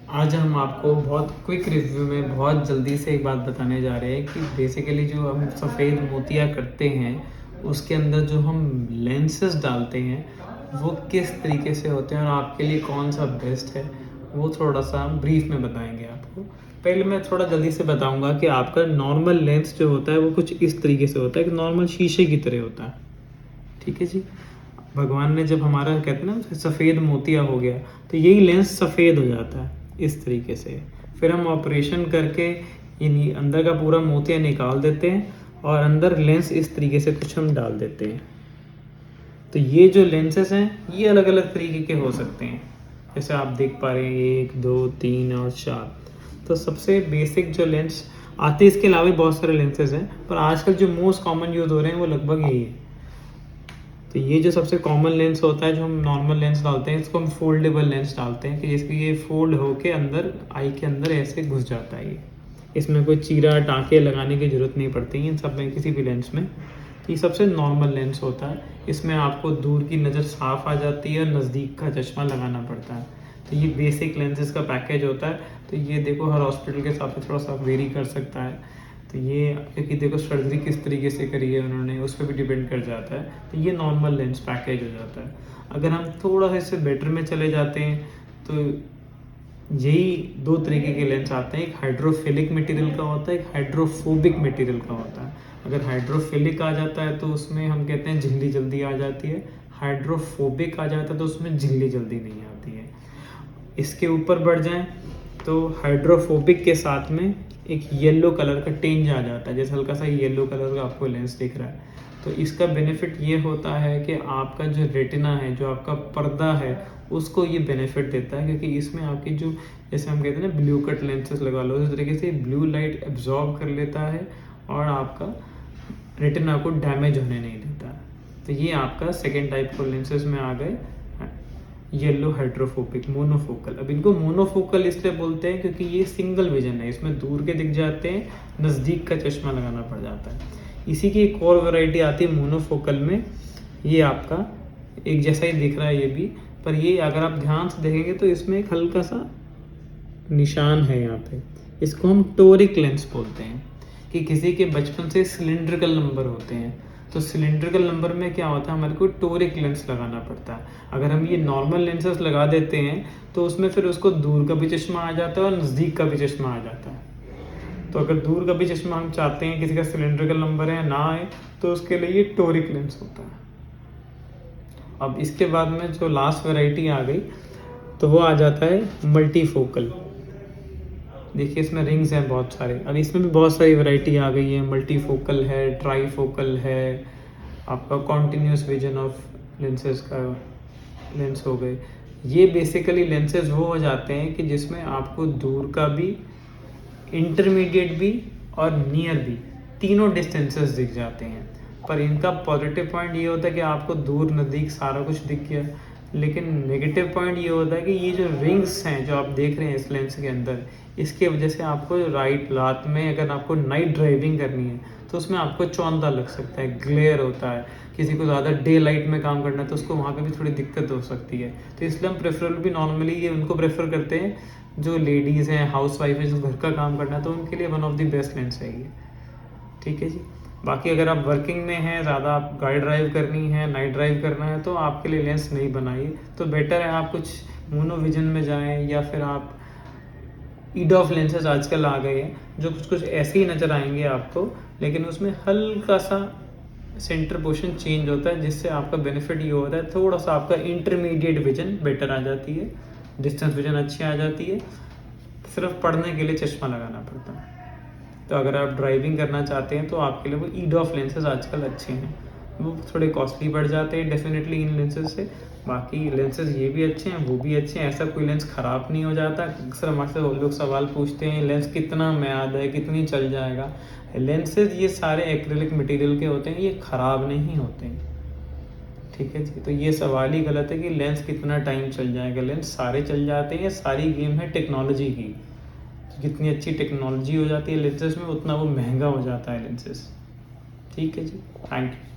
आज हम आपको बहुत क्विक रिव्यू में बहुत जल्दी से एक बात बताने जा रहे हैं कि बेसिकली जो हम सफ़ेद मोतिया करते हैं उसके अंदर जो हम लेंसेस डालते हैं वो किस तरीके से होते हैं और आपके लिए कौन सा बेस्ट है वो थोड़ा सा हम ब्रीफ में बताएंगे आपको। पहले मैं थोड़ा जल्दी से बताऊंगा कि आपका नॉर्मल लेंस जो होता है वो कुछ इस तरीके से होता है कि नॉर्मल शीशे की तरह होता है। ठीक है जी। भगवान ने जब हमारा कहते हैं ना सफ़ेद मोतिया हो गया तो यही लेंस सफ़ेद हो जाता है इस तरीके से। फिर हम ऑपरेशन करके ये अंदर का पूरा मोतिया निकाल देते हैं और अंदर लेंस इस तरीके से कुछ हम डाल देते हैं। तो ये जो लेंसेस हैं ये अलग अलग तरीके के हो सकते हैं, जैसे आप देख पा रहे हैं 1 2 3 और 4। तो सबसे बेसिक जो लेंस आते हैं, इसके अलावा भी बहुत सारे लेंसेज हैं पर आजकल जो मोस्ट कॉमन यूज़ हो रहे हैं वो लगभग यही है। तो ये जो सबसे कॉमन लेंस होता है जो हम नॉर्मल लेंस डालते हैं इसको हम फोल्डेबल लेंस डालते हैं कि जिसकी ये फोल्ड होके अंदर आई के अंदर ऐसे घुस जाता है। ये इसमें कोई चीरा टाँके लगाने की ज़रूरत नहीं पड़ती इन सब में, किसी भी लेंस में। तो ये सबसे नॉर्मल लेंस होता है, इसमें आपको दूर की नज़र साफ़ आ जाती है और नज़दीक का चश्मा लगाना पड़ता है। तो ये बेसिक लेंसेज का पैकेज होता है। तो ये देखो हर हॉस्पिटल के हिसाब से थोड़ा सा वेरी कर सकता है। तो ये क्योंकि देखो सर्जरी किस तरीके से करी है उन्होंने उस पर भी डिपेंड कर जाता है। तो ये नॉर्मल लेंस पैकेज हो जाता है। अगर हम थोड़ा सा इससे बेटर में चले जाते हैं तो यही दो तरीके के लेंस आते हैं, एक हाइड्रोफिलिक मटेरियल का होता है, एक हाइड्रोफोबिक मटेरियल का होता है। अगर हाइड्रोफिलिक आ जाता है तो उसमें हम कहते हैं झिल्ली जल्दी आ जाती है, हाइड्रोफोबिक आ जाता है तो उसमें झिल्ली जल्दी नहीं आती है। इसके ऊपर बढ़ जाएं तो हाइड्रोफोबिक के साथ में एक येलो कलर का टेंज आ जाता है, जैसे हल्का सा येलो कलर का आपको लेंस दिख रहा है। तो इसका बेनिफिट ये होता है कि आपका जो रेटिना है, जो आपका पर्दा है, उसको ये बेनिफिट देता है क्योंकि इसमें आपकी जो जैसे हम कहते हैं ना ब्लू कट लेंसेज लगा लो, उस तरीके से ब्लू लाइट एब्जॉर्ब कर लेता है और आपका रेटिना को डैमेज होने नहीं देता। तो ये आपका सेकेंड टाइप को लेंसेज में आ गए येलो हाइड्रोफोबिक मोनोफोकल। अब इनको मोनोफोकल इसलिए बोलते हैं क्योंकि ये सिंगल विजन है, इसमें दूर के दिख जाते हैं, नज़दीक का चश्मा लगाना पड़ जाता है। इसी की एक और वैरायटी आती है मोनोफोकल में, ये आपका एक जैसा ही दिख रहा है ये भी, पर ये अगर आप ध्यान से देखेंगे तो इसमें एक हल्का सा निशान है यहाँ पे। इसको हम टोरिक लेंस बोलते हैं कि किसी के बचपन से सिलिंड्रिकल नंबर होते हैं। तो सिलिंड्रिकल नंबर में क्या होता है, हमारे को टोरिक लेंस लगाना पड़ता है। अगर हम ये नॉर्मल लेंसेस लगा देते हैं तो उसमें फिर उसको दूर का भी चश्मा आ जाता है और नज़दीक का भी चश्मा आ जाता है। तो अगर दूर का भी चश्मा हम चाहते हैं किसी का सिलिंड्रिकल नंबर है ना आए तो उसके लिए ये टोरिक लेंस होता है। अब इसके बाद में जो लास्ट वैरायटी आ गई तो वो आ जाता है मल्टीफोकल। देखिए इसमें रिंग्स हैं बहुत सारे। अब इसमें भी बहुत सारी वैरायटी आ गई है, मल्टीफोकल है, ट्राईफोकल है, आपका कॉन्टिन्यूस विजन ऑफ लेंसेज का लेंस हो गए। ये बेसिकली लेंसेज वो हो जाते हैं कि जिसमें आपको दूर का भी, इंटरमीडिएट भी और नियर भी तीनों डिस्टेंसेस दिख जाते हैं। पर इनका पॉजिटिव पॉइंट ये होता है कि आपको दूर नज़दीक सारा कुछ दिख गया, लेकिन नेगेटिव पॉइंट ये होता है कि ये जो रिंग्स हैं जो आप देख रहे हैं इस लेंस के अंदर, इसके वजह से आपको रात में अगर आपको नाइट ड्राइविंग करनी है तो उसमें आपको चौंधा लग सकता है, ग्लेयर होता है। किसी को ज़्यादा डे लाइट में काम करना है तो उसको वहाँ पे भी थोड़ी दिक्कत हो सकती है। तो इसलिए हम प्रेफरेबल भी नॉर्मली ये उनको प्रेफर करते हैं जो लेडीज़ हैं, हाउस वाइफ है, जो घर का काम करना है तो उनके लिए one of the best lens है ये। ठीक है जी। बाकी अगर आप वर्किंग में हैं, ज़्यादा आप गाड़ी ड्राइव करनी है, नाइट ड्राइव करना है तो आपके लिए लेंस नहीं बनाइए। तो बेटर है आप कुछ मोनोविजन में जाएं या फिर आप ईडॉफ लेंसेज आजकल आ गए हैं जो कुछ कुछ ऐसे ही नज़र आएंगे आपको, लेकिन उसमें हल्का सा सेंटर पोर्शन चेंज होता है जिससे आपका बेनिफिट ये होता है थोड़ा सा आपका इंटरमीडिएट विजन बेटर आ जाती है, डिस्टेंस विजन अच्छी आ जाती है। सिर्फ पढ़ने के लिए चश्मा लगाना पड़ता है। तो अगर आप ड्राइविंग करना चाहते हैं तो आपके लिए वो ईडॉफ लेंसेज आजकल अच्छे हैं। वो थोड़े कॉस्टली पड़ जाते हैं डेफिनेटली इन लेंसेज से। बाकी लेंसेज ये भी अच्छे हैं, वो भी अच्छे हैं, ऐसा कोई लेंस ख़राब नहीं हो जाता। अक्सर हमारे से लोग सवाल पूछते हैं लेंस कितना म्याद है, कितनी चल जाएगा। लेंसेज ये सारे एक्रिलिक मटेरियल के होते हैं, ये ख़राब नहीं होते हैं। ठीक है जी। तो ये सवाल ही गलत है कि लेंस कितना टाइम चल जाएगा, लेंस सारे चल जाते हैं। सारी गेम है टेक्नोलॉजी की, जितनी अच्छी टेक्नोलॉजी हो जाती है लेंसेज में उतना वो महंगा हो जाता है लेंसेज। ठीक है जी, थैंक यू।